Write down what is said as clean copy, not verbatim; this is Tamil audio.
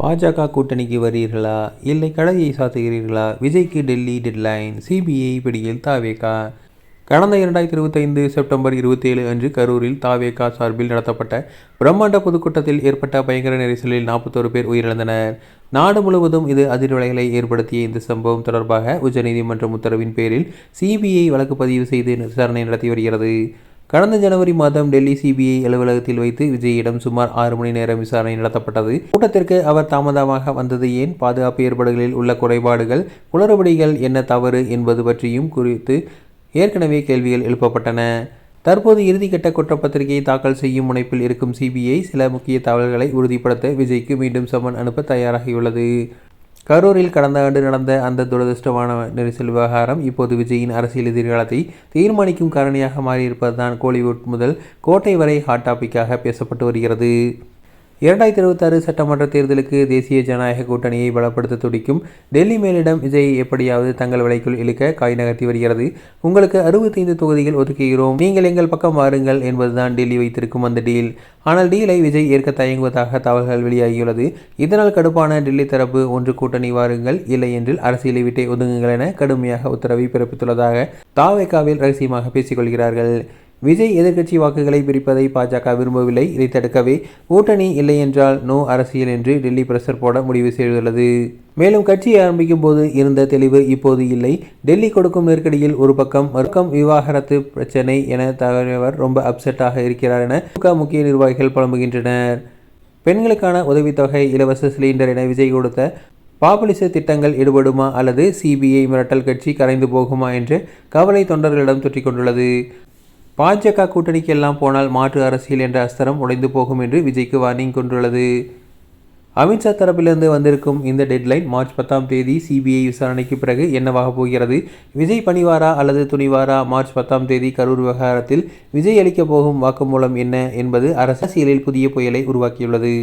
பாஜக கூட்டணிக்கு வருகிறீர்களா, இல்லை கடையை சாத்துகிறீர்களா? விஜய்க்கு டெல்லி டெட்லைன், சிபிஐ பிடியில் தாவேக. கடந்த 2025 செப்டம்பர் 27 அன்று கரூரில் தாவேக சார்பில் நடத்தப்பட்ட பிரம்மாண்ட பொதுக்கூட்டத்தில் ஏற்பட்ட பயங்கர நெரிசலில் 41 பேர் உயிரிழந்தனர். நாடு முழுவதும் இது அதிர்வலைகளை ஏற்படுத்திய இந்த சம்பவம் தொடர்பாக உச்சநீதிமன்றம் உத்தரவின் பேரில் சிபிஐ வழக்கு பதிவு செய்து விசாரணை நடத்தி வருகிறது. கடந்த ஜனவரி மாதம் டெல்லி சிபிஐ அலுவலகத்தில் வைத்து விஜயிடம் சுமார் 6 மணி நேரம் விசாரணை நடத்தப்பட்டது. கூட்டத்திற்கு அவர் தாமதமாக வந்தது ஏன், பாதுகாப்பு ஏற்பாடுகளில் உள்ள குறைபாடுகள், குளறுபடிகள் என்ன தவறு என்பது பற்றியும் குறித்து ஏற்கனவே கேள்விகள் எழுப்பப்பட்டன. தற்போது இறுதிக்கட்ட குற்றப்பத்திரிகையை தாக்கல் செய்யும் முனைப்பில் இருக்கும் சிபிஐ சில முக்கிய தகவல்களை உறுதிப்படுத்த விஜய்க்கு மீண்டும் சம்மன் அனுப்ப தயாராகியுள்ளது. கரூரில் கடந்த ஆண்டு நடந்த அந்த துரதிருஷ்டமான நெரிசல் விவகாரம் இப்போது விஜயின் அரசியல் எதிர்காலத்தை தீர்மானிக்கும் காரணியாக மாறியிருப்பதுதான் கோலிவுட் முதல் கோட்டை வரை ஹாட் டாபிக்காக பேசப்பட்டு வருகிறது. 2026 சட்டமன்ற தேர்தலுக்கு தேசிய ஜனநாயக கூட்டணியை பலப்படுத்த துடிக்கும் டெல்லி மேலிடம் விஜய் எப்படியாவது தங்கள் விலைக்குள் இழுக்க காய் நகர்த்தி வருகிறது. உங்களுக்கு 65 தொகுதிகள் ஒதுக்குகிறோம், நீங்கள் எங்கள் பக்கம் வாருங்கள் என்பதுதான் டெல்லி வைத்திருக்கும் அந்த டீல். ஆனால் டீலை விஜய் ஏற்க தயங்குவதாக தகவல்கள் வெளியாகியுள்ளது. இதனால் கடுப்பான டெல்லி தரப்பு ஒன்று கூட்டணி வாருங்கள், இல்லை என்றில் அரசியலை விட்டே ஒதுங்குங்கள் என கடுமையாக உத்தரவை பிறப்பித்துள்ளதாக தாவேகாவில் ரகசியமாக பேசிக்கொள்கிறார்கள். விஜய் எதிர்க்கட்சி வாக்குகளை பிரிப்பதை பாஜக விரும்பவில்லை. இதை தடுக்கவே கூட்டணி இல்லை என்றால் நோ அரசியல் என்று டெல்லி பிரஷர் போட முடிவு செய்துள்ளது. மேலும் கட்சி ஆரம்பிக்கும் போது இருந்த தெளிவு இப்போது இல்லை. டெல்லி கொடுக்கும் நெருக்கடியில் ஒரு பக்கம் மறுக்கம் விவாகரத்து பிரச்சனை என தலைவர் ரொம்ப அப்செட்டாக இருக்கிறார் என முக்கிய நிர்வாகிகள் புலம்புகின்றனர். பெண்களுக்கான உதவித்தொகை, இலவச சிலிண்டர் என விஜய் கொடுத்த பாப்புலிச திட்டங்கள் ஈடுபடுமா அல்லது சிபிஐ மிரட்டல் கட்சி கரைந்து போகுமா என்ற கவலை தொண்டர்களிடம் தொற்றிக்கொண்டுள்ளது. பாஜக கூட்டணிக்கு எல்லாம் போனால் மாற்று அரசியல் என்ற அஸ்திரம் உடைந்து போகும் என்று விஜய்க்கு வார்னிங் கொண்டுள்ளது. அமித்ஷா தரப்பிலிருந்து வந்திருக்கும் இந்த டெட்லைன் மார்ச் 10ஆம் தேதி சிபிஐ விசாரணைக்கு பிறகு என்னவாக போகிறது? விஜய் பணிவாரா அல்லது துணிவாரா? மார்ச் 10ஆம் தேதி கரூர் விவகாரத்தில் விஜய் அளிக்க போகும் வாக்குமூலம் என்ன என்பது அரசியலில் புதிய புயலை உருவாக்கியுள்ளது.